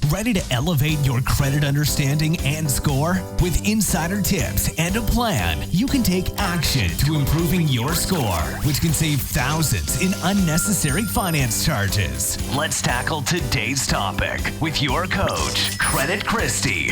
Ready to elevate your credit understanding and score? With insider tips and a plan, you can take action to improving your score, which can save thousands in unnecessary finance charges. Let's tackle today's topic with your coach, Credit Christy.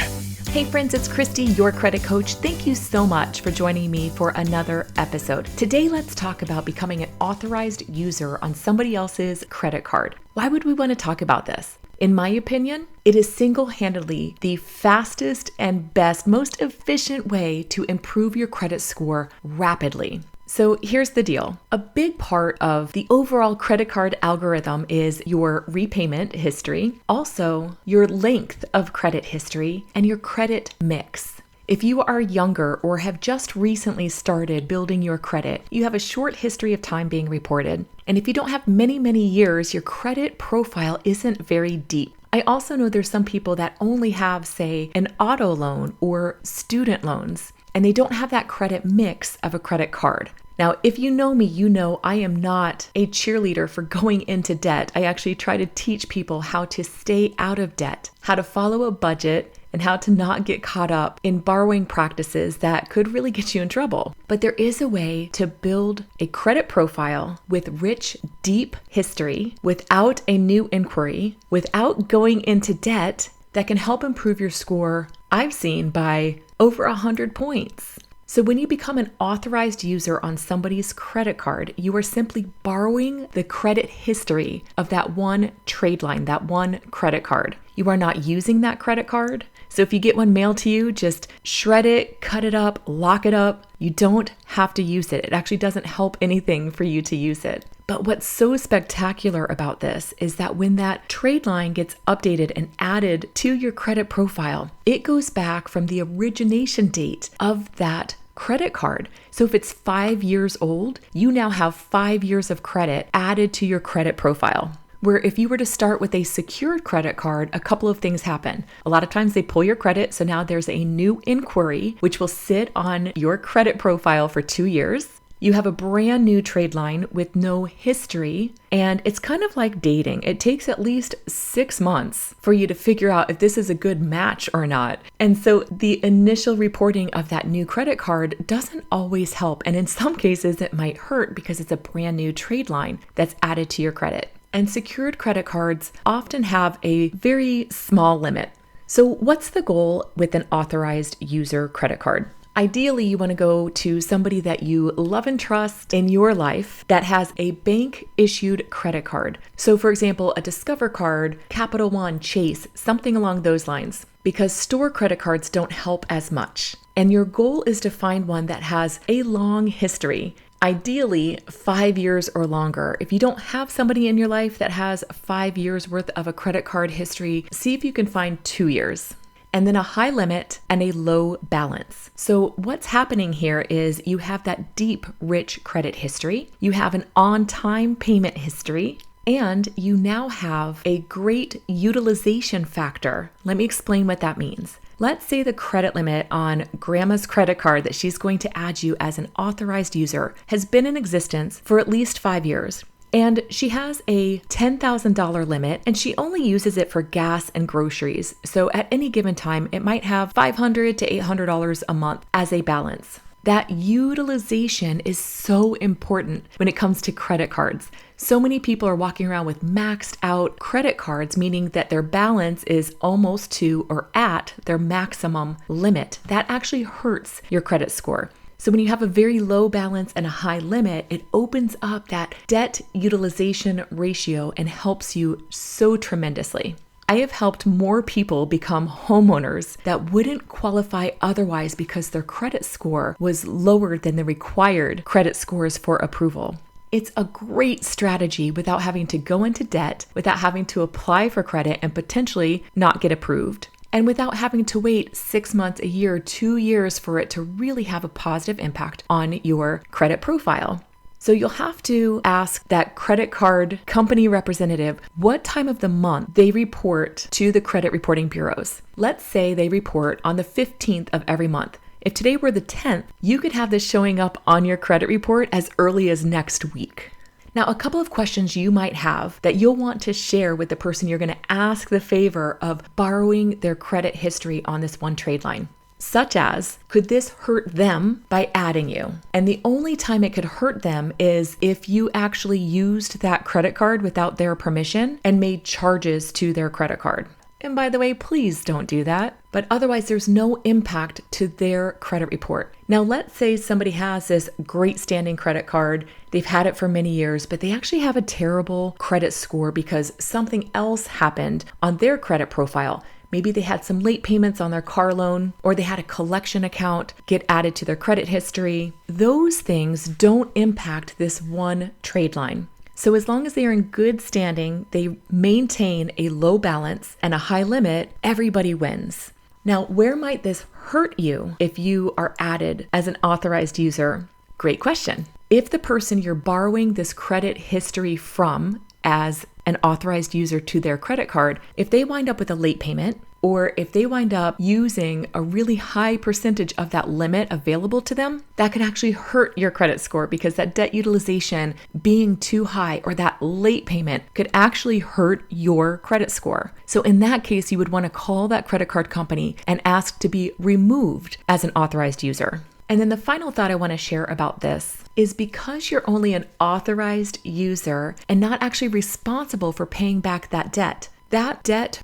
Hey friends, it's Christy, your credit coach. Thank you so much for joining me for another episode. Today, let's talk about becoming an authorized user on somebody else's credit card. Why would we want to talk about this? In my opinion, it is single-handedly the fastest and best, most efficient way to improve your credit score rapidly. So here's the deal. A big part of the overall credit card algorithm is your repayment history, also your length of credit history, and your credit mix. If you are younger or have just recently started building your credit, you have a short history of time being reported. And if you don't have many years, your credit profile isn't very deep. I also know there's some people that only have, say, an auto loan or student loans, and they don't have that credit mix of a credit card. Now, if you know me, you know I am not a cheerleader for going into debt. I actually try to teach people how to stay out of debt, how to follow a budget, and how to not get caught up in borrowing practices that could really get you in trouble. But there is a way to build a credit profile with rich, deep history, without a new inquiry, without going into debt, that can help improve your score, I've seen, by over 100 points. So when you become an authorized user on somebody's credit card, you are simply borrowing the credit history of that one trade line, that one credit card. You are not using that credit card. So if you get one mailed to you, just shred it, cut it up, lock it up. You don't have to use it. It actually doesn't help anything for you to use it. But what's so spectacular about this is that when that trade line gets updated and added to your credit profile, it goes back from the origination date of that credit card. So if it's 5 years old, you now have 5 years of credit added to your credit profile. Where if you were to start with a secured credit card, a couple of things happen. A lot of times they pull your credit, so now there's a new inquiry, which will sit on your credit profile for 2 years. You have a brand new trade line with no history, and it's kind of like dating. It takes at least 6 months for you to figure out if this is a good match or not. And so the initial reporting of that new credit card doesn't always help. And in some cases, it might hurt because it's a brand new trade line that's added to your credit. And secured credit cards often have a very small limit. So what's the goal with an authorized user credit card? Ideally, you want to go to somebody that you love and trust in your life that has a bank-issued credit card. So for example, a Discover card, Capital One, Chase, something along those lines, because store credit cards don't help as much. And your goal is to find one that has a long history. Ideally, 5 years or longer. If you don't have somebody in your life that has 5 years worth of a credit card history, see if you can find 2 years. And then a high limit and a low balance. So what's happening here is you have that deep, rich credit history, you have an on-time payment history, and you now have a great utilization factor. Let me explain what that means. Let's say the credit limit on grandma's credit card that she's going to add you as an authorized user has been in existence for at least 5 years. And she has a $10,000 limit, and she only uses it for gas and groceries. So at any given time, it might have $500 to $800 a month as a balance. That utilization is so important when it comes to credit cards. So many people are walking around with maxed out credit cards, meaning that their balance is almost to or at their maximum limit. That actually hurts your credit score. So when you have a very low balance and a high limit, it opens up that debt utilization ratio and helps you so tremendously. I have helped more people become homeowners that wouldn't qualify otherwise because their credit score was lower than the required credit scores for approval. It's a great strategy without having to go into debt, without having to apply for credit and potentially not get approved, and without having to wait 6 months, a year, 2 years for it to really have a positive impact on your credit profile. So you'll have to ask that credit card company representative what time of the month they report to the credit reporting bureaus. Let's say they report on the 15th of every month. If today were the 10th, you could have this showing up on your credit report as early as next week. Now, a couple of questions you might have that you'll want to share with the person you're going to ask the favor of borrowing their credit history on this one trade line. Such as, could this hurt them by adding you? And the only time it could hurt them is if you actually used that credit card without their permission and made charges to their credit card. And by the way, please don't do that. But otherwise, there's no impact to their credit report. Now, let's say somebody has this great standing credit card. They've had it for many years, but they actually have a terrible credit score because something else happened on their credit profile. Maybe they had some late payments on their car loan, or they had a collection account get added to their credit history. Those things don't impact this one trade line. So as long as they are in good standing, they maintain a low balance and a high limit, everybody wins. Now, where might this hurt you if you are added as an authorized user? Great question. If the person you're borrowing this credit history from as an authorized user to their credit card, if they wind up with a late payment, or if they wind up using a really high percentage of that limit available to them, that could actually hurt your credit score because that debt utilization being too high or that late payment could actually hurt your credit score. So in that case, you would want to call that credit card company and ask to be removed as an authorized user. And then the final thought I want to share about this is because you're only an authorized user and not actually responsible for paying back that debt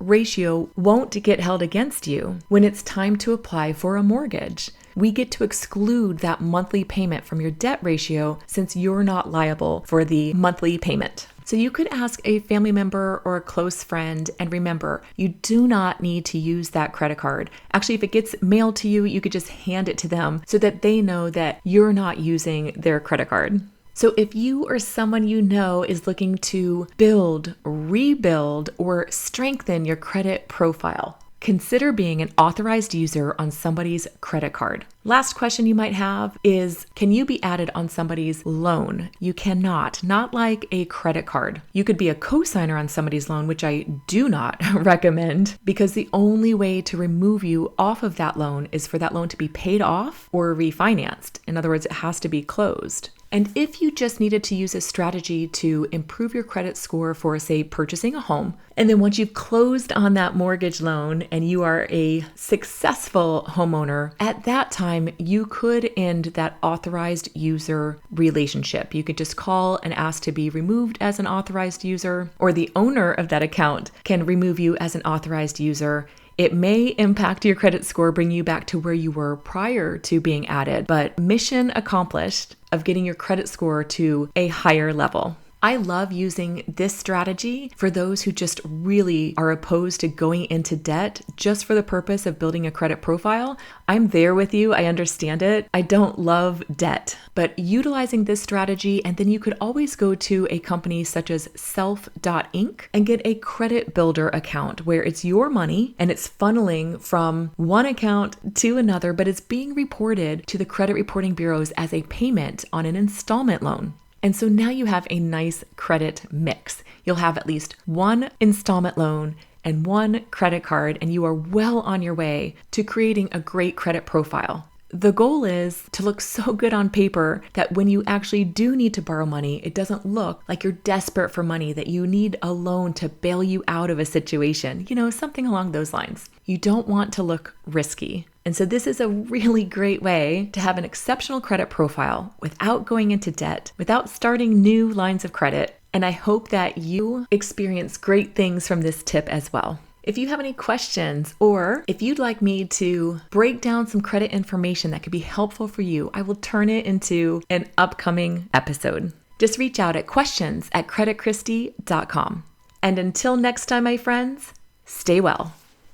ratio won't get held against you when it's time to apply for a mortgage. We get to exclude that monthly payment from your debt ratio since you're not liable for the monthly payment. So you could ask a family member or a close friend, and remember, you do not need to use that credit card. Actually, if it gets mailed to you, you could just hand it to them so that they know that you're not using their credit card. So if you or someone you know is looking to build, rebuild, or strengthen your credit profile, consider being an authorized user on somebody's credit card. Last question you might have is, can you be added on somebody's loan? You cannot, not like a credit card. You could be a co-signer on somebody's loan, which I do not recommend, because the only way to remove you off of that loan is for that loan to be paid off or refinanced. In other words, it has to be closed. And if you just needed to use a strategy to improve your credit score for, say, purchasing a home, and then once you've closed on that mortgage loan and you are a successful homeowner, at that time, you could end that authorized user relationship. You could just call and ask to be removed as an authorized user, or the owner of that account can remove you as an authorized user. It may impact your credit score, bring you back to where you were prior to being added, but mission accomplished of getting your credit score to a higher level. I love using this strategy for those who just really are opposed to going into debt just for the purpose of building a credit profile. I'm there with you. I understand it. I don't love debt, but utilizing this strategy, and then you could always go to a company such as self.inc and get a credit builder account where it's your money and it's funneling from one account to another, but it's being reported to the credit reporting bureaus as a payment on an installment loan. And so now you have a nice credit mix. You'll have at least one installment loan and one credit card, and you are well on your way to creating a great credit profile. The goal is to look so good on paper that when you actually do need to borrow money, it doesn't look like you're desperate for money, that you need a loan to bail you out of a situation, something along those lines. You don't want to look risky. And so this is a really great way to have an exceptional credit profile without going into debt, without starting new lines of credit. And I hope that you experience great things from this tip as well. If you have any questions, or if you'd like me to break down some credit information that could be helpful for you, I will turn it into an upcoming episode. Just reach out at questions@creditchristie.com. And until next time, my friends, stay well.